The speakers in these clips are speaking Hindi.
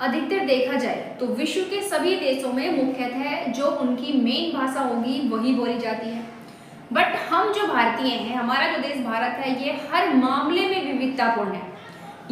अधिकतर देखा जाए तो विश्व के सभी देशों में मुख्यतः जो उनकी मेन भाषा होगी वही बोली जाती है। बट हम जो भारतीय हैं, हमारा जो देश भारत है, ये हर मामले में विविधतापूर्ण है।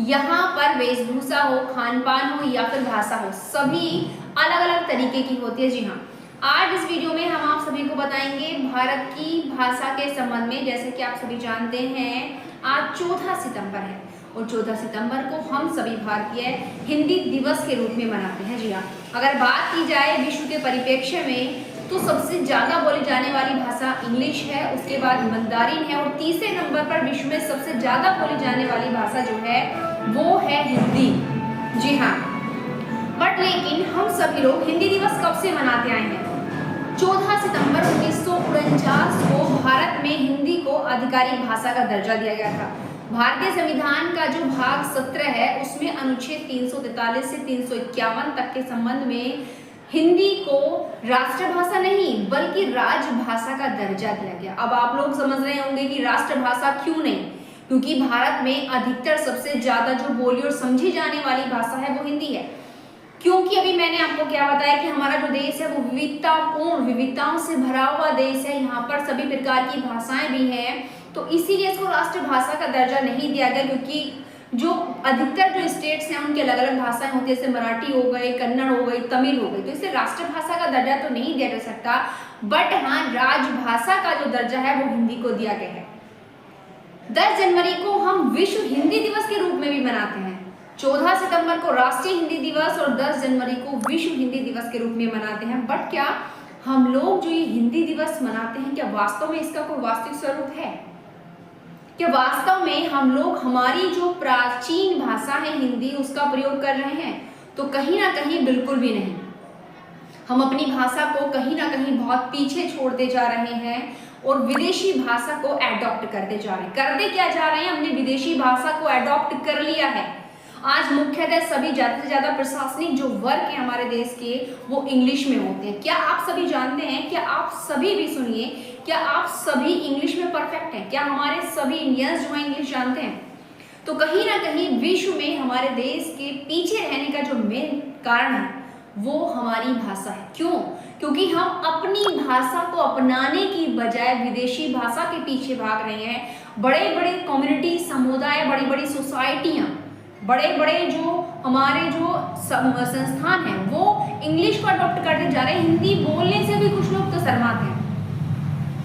यहाँ पर वेशभूषा हो, खान पान हो या फिर भाषा हो, सभी अलग अलग तरीके की होती है। जी हाँ, आज इस वीडियो में हम आप सभी को बताएंगे भारत की भाषा के संबंध में। जैसे कि आप सभी जानते हैं, आज 14 सितंबर है और 14 सितंबर को हम सभी भारतीय हिंदी दिवस के रूप में मनाते हैं। जी हाँ, अगर बात की जाए विश्व के परिप्रेक्ष्य में तो सबसे ज़्यादा बोली जाने वाली भाषा इंग्लिश है, उसके बाद मंदारिन है और तीसरे नंबर पर विश्व में सबसे ज़्यादा बोली जाने वाली भाषा जो है वो है हिंदी। जी हाँ, बट लेकिन हम सभी लोग हिंदी दिवस कब से मनाते आए हैं? 14 सितंबर 1949 को भारत में हिंदी को आधिकारिक भाषा का दर्जा दिया गया था। भारतीय संविधान का जो भाग 17 है उसमें अनुच्छेद 343 से 351 तक के संबंध में हिंदी को राष्ट्रभाषा नहीं बल्कि राजभाषा का दर्जा दिया गया। अब आप लोग समझ रहे होंगे कि राष्ट्रभाषा क्यों नहीं, क्योंकि भारत में अधिकतर सबसे ज्यादा जो बोली और समझी जाने वाली भाषा है वो हिंदी है। क्योंकि अभी मैंने आपको क्या बताया कि हमारा जो देश है वो विविधताओं से भरा हुआ देश है, यहाँ पर सभी प्रकार की भाषाएं भी हैं, तो इसीलिए इसको राष्ट्रभाषा का दर्जा नहीं दिया गया। क्योंकि जो अधिकतर जो स्टेट्स हैं उनकी अलग अलग भाषाएं होती है, जैसे मराठी हो गई, कन्नड़ हो गई, तमिल हो गई, तो इसे राष्ट्रभाषा का दर्जा तो नहीं दिया जा सकता। बट हाँ, राजभाषा का जो दर्जा है वो हिंदी को दिया गया है। 10 जनवरी को हम विश्व हिंदी दिवस के रूप में भी मनाते हैं। 14 सितंबर को राष्ट्रीय हिंदी दिवस और 10 जनवरी को विश्व हिंदी दिवस के रूप में मनाते हैं। बट क्या हम लोग जो ये हिंदी दिवस मनाते हैं, क्या वास्तव में इसका कोई वास्तविक स्वरूप है? क्या वास्तव में हम लोग हमारी जो प्राचीन भाषा है हिंदी उसका प्रयोग कर रहे हैं? तो कहीं ना कहीं बिल्कुल भी नहीं। हम अपनी भाषा को कहीं ना कहीं बहुत पीछे छोड़ते जा रहे हैं और विदेशी भाषा को एडॉप्ट करते जा रहे हैं। करते क्या जा रहे हैं? हमने विदेशी भाषा को एडॉप्ट कर लिया है। आज मुख्यतः सभी ज़्यादा से ज़्यादा प्रशासनिक जो वर्क है हमारे देश के वो इंग्लिश में होते हैं। क्या आप सभी जानते हैं? क्या आप सभी भी सुनिए, क्या आप सभी इंग्लिश में परफेक्ट हैं? क्या हमारे सभी इंडियंस जो हैं इंग्लिश जानते हैं? तो कहीं ना कहीं विश्व में हमारे देश के पीछे रहने का जो मेन कारण है वो हमारी भाषा है। क्यों? क्योंकि हम अपनी भाषा को अपनाने की बजाय विदेशी भाषा के पीछे भाग रहे हैं। बड़े बड़े कम्युनिटी समुदाय, बड़ी बड़ी सोसाइटियाँ, बड़े बड़े जो हमारे जो संस्थान हैं वो इंग्लिश को अडॉप्ट करते जा रहे हैं। हिंदी बोलने से भी कुछ लोग तो शर्माते हैं।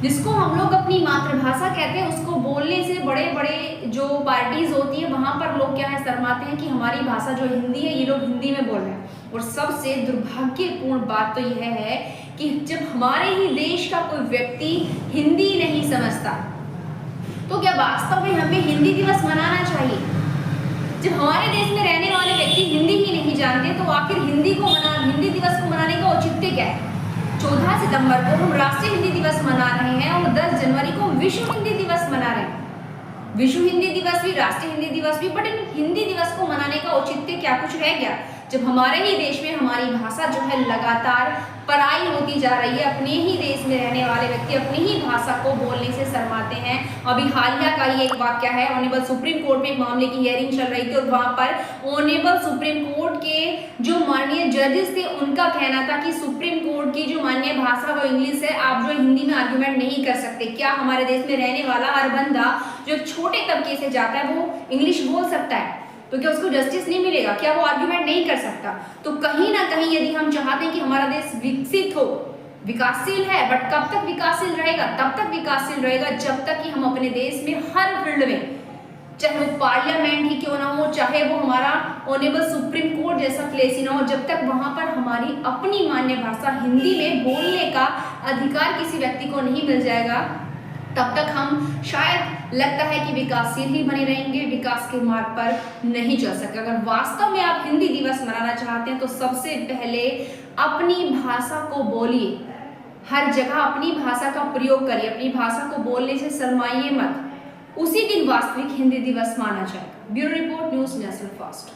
जिसको हम लोग अपनी मातृभाषा कहते हैं उसको बोलने से बड़े बड़े जो पार्टीज होती है वहाँ पर लोग क्या है, शर्माते हैं कि हमारी भाषा जो हिंदी है ये लोग हिंदी में बोल रहे हैं। और सबसे दुर्भाग्यपूर्ण बात तो यह है कि जब हमारे ही देश का कोई व्यक्ति हिंदी नहीं समझता तो क्या वास्तव में हमें हिंदी दिवस मनाना चाहिए? जब हमारे देश में रहने वाले व्यक्ति हिंदी ही नहीं जानते तो आखिर हिंदी दिवस को मनाने का औचित्य क्या है? 14 सितंबर को हम राष्ट्रीय हिंदी दिवस मना रहे हैं और 10 जनवरी को विश्व हिंदी दिवस मना रहे हैं। विश्व हिंदी दिवस भी, राष्ट्रीय हिंदी दिवस भी, बट इन हिंदी दिवस को मनाने का औचित्य क्या कुछ रह गया? जब हमारे ही देश में हमारी भाषा जो है लगातार पराई होती जा रही है। अपने ही देश में रहने वाले व्यक्ति अपनी ही भाषा को बोलने से शर्माते हैं। अभी हालिया का ही एक वाक्य है, ऑनेबल सुप्रीम कोर्ट में एक मामले की हियरिंग चल रही थी और वहां पर ऑनेबल सुप्रीम कोर्ट के जो माननीय जजेस थे उनका कहना था कि सुप्रीम कोर्ट की जो माननीय भाषा वो इंग्लिश है, आप जो हिंदी में आर्ग्यूमेंट नहीं कर सकते। क्या हमारे देश में रहने वाला हर बंदा जो छोटे तबके से जाता है वो इंग्लिश बोल सकता है? तो क्या उसको जस्टिस नहीं मिलेगा? क्या वो आर्ग्यूमेंट नहीं कर सकता? तो कहीं ना कहीं यदि हम चाहते हैं कि हमारा देश विकसित हो, विकासशील है, बट कब तक विकासशील रहेगा? तब तक विकासशील रहेगा जब तक कि हम अपने देश में हर फील्ड में, चाहे वो पार्लियामेंट ही क्यों ना हो, चाहे वो हमारा ऑनेबल सुप्रीम कोर्ट जैसा प्लेस ही ना हो, जब तक वहां पर हमारी अपनी मान्य भाषा हिंदी में बोलने का अधिकार किसी व्यक्ति को नहीं मिल जाएगा, तब तक हम शायद लगता है कि विकासशील ही बने रहेंगे, विकास के मार्ग पर नहीं चल सकते। अगर वास्तव में आप हिंदी दिवस मनाना चाहते हैं तो सबसे पहले अपनी भाषा को बोलिए, हर जगह अपनी भाषा का प्रयोग करिए, अपनी भाषा को बोलने से शर्माइए मत। उसी दिन वास्तविक हिंदी दिवस माना जाएगा। Bureau report, news national fast.